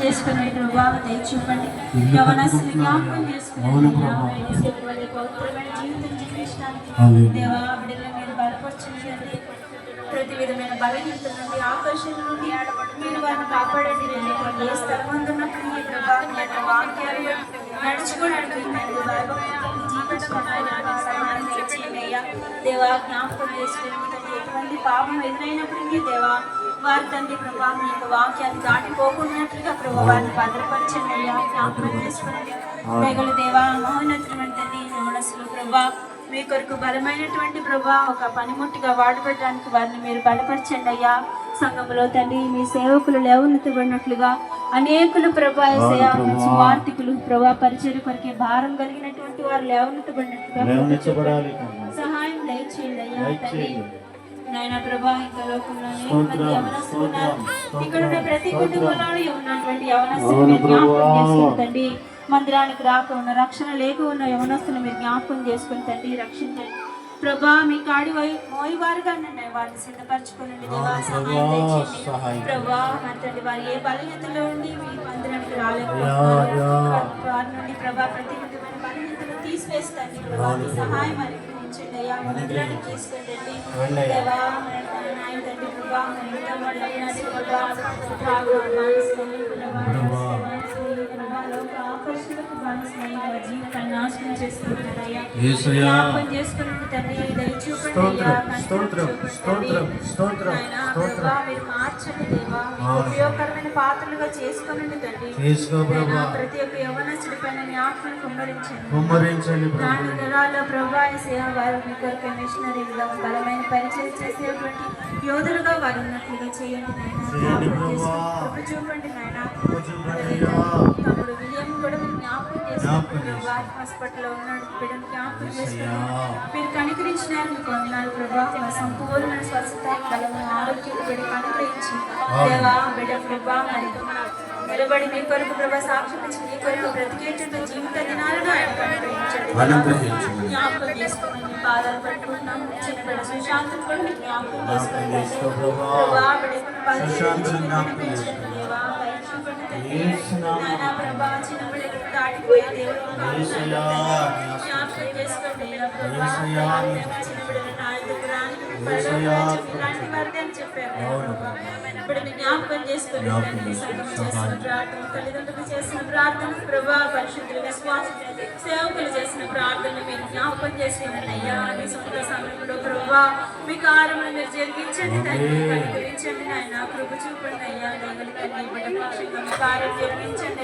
చేసుకునే ప్రభావ దయచూపండి. యవనస్తులు జ్ఞాపకం చేసుకుని పవిత్రమైన జీవితం జీవించడానికి దేవా బిడ్డలను మీరు బలపరచండి. ప్రతి విధమైన బలహీనత నుండి ఆకర్షణ నుండి మీరు వారిని కాపాడండి. ఏ స్థలం ఉన్నప్పుడు మీ ప్రభావం వాక్యాలు నడుచుకోవడానికి సహాయం చేయండి అయ్యా. దేవా జ్ఞాపకం చేసుకుని ఎటువంటి పాపం ఎదురైనప్పటికీ దేవా వారి తండ్రి ప్రభావం మీ యొక్క వాక్యాన్ని దాటిపోకున్నట్లుగా ప్రభావ వారిని భద్రపరచండి అయ్యా. జ్ఞాపకం చేసుకోండి వేగల దేవా మహోన్నతమైన తండ్రి యవనస్తులు ప్రభా మీ కొరకు బలమైనటువంటి ప్రభా ఒక పనిముట్టుగా వాడబడడానికి వారిని మీరు బలపరచండి అయ్యా. సంఘంలో తండ్రి మీ సేవకులు లేవనెత్తబడినట్లుగా అనేకులు ప్రభా సువార్థికులు ప్రభా పరిచయ కొరకే భారం కలిగినటువంటి వారు లేవనెత్తబడినట్లుగా సహాయం దయచేయండి అయ్యా. తండ్రి నాయన ప్రభా ఇంకా లోకంలో యవనస్తులు ఇక్కడ ఉన్న ప్రతి కుటుంబంలోనూ ఉన్నటువంటి యవనస్తులు జ్ఞాపకం చేసుకుంటండి. మందిరానికి రాక ఉన్న రక్షణ లేక ఉన్న యవనస్తులు మీరు జ్ఞాపకం చేసుకుని తండ్రి రక్షించండి ప్రభా. మీ కాడి మోయివారుగా నన్ను వారిని సిద్ధపరచుకోనండి దేవా. సహాయం ప్రభా తండ్రి వారు ఏ బలహీనతలో ఉండి మీ మందిరానికి రాలేకపోతున్నారు వారి నుండి ప్రభా ప్రతి విధమైన బలహీనతలు తీసివేస్తాండి ప్రభా. సహాయం అనుగ్రహించండి అయ్యా. మందిరానికి తీసుకెళ్ళండి దేవా. నాయన తండ్రి ప్రభా ఆకర్షణకు బానిసైన జీవితాన్ని నాశనం చేసుకుంటున్నారయ్యా. జ్ఞాపకం చేసుకుని తండ్రి దయచూపండి మీరు మార్చండి దేవా. ఉపయోగకరమైన పాత్రలుగా చేసుకునండి తండ్రి. ప్రతి ఒక్క యవనస్తుడి పైన మీ ఆత్మను కుమ్మరించండి. నాలుగు తరాల్లో ప్రభా సేవ వారు మీ కొరకు మిషనరీలుగా బలమైన పరిచయం చేసేటువంటి యోధులుగా వారు ఉన్నట్లుగా చేయండి నాయన. చూపండి నాయన. తమ్ముడు విలియం కూడా మీరు జ్ఞాపకం చేసుకుంటున్నారు. హాస్పిటల్లో ఉన్నాడు బిడ్డను జ్ఞాపకం చేసుకుంటున్నారు. మీరు కనికరించినారు మీకు వందనాలు ప్రభా. సంపూర్ణ స్వస్థత బలము ఆరోగ్యం బిడ్డకు అనుగ్రహించి దేవా బిడ్డ ప్రభా మరి నిలబడి మీ కొరకు ప్రభా సాక్షి మీ కొరకు బ్రతికేటువంటి జీవిత దినాలను ఆయనకు అనుగ్రహించండి. జ్ఞాపకం చేసుకుని మీ పాదాలు పట్టుకుంటున్నాం. చిన్న బిడ్డ సుశాంతం కూడా మీరు జ్ఞాపకం చేసుకోండి ప్రభా. బిడ్డకు పరిచయం దేవా ప్రభా. చిన్న బిడ్డకు దాటిపోయే దేవుడు జ్ఞాపకం చేసుకోండి చిన్న బిడ్డలు నాయకురాని చెప్పారు. ఇప్పుడు మీ జ్ఞాపకం చేసుకుని చేసిన ప్రార్థన తల్లిదండ్రులు చేసిన ప్రార్థన ప్రభా పరిశుద్ధులు విశ్వాసం సేవకులు చేసిన ప్రార్థన మీరు జ్ఞాపకం చేసుకున్నాను అయ్యా. మీ సొంత సమయంలో ప్రభా మీ కార్యములు మీరు జరిగించండి తండ్రి. కనికరించండి నాయన. కృప చూపండి అయ్యా. మీ కార్యం జరిగించండి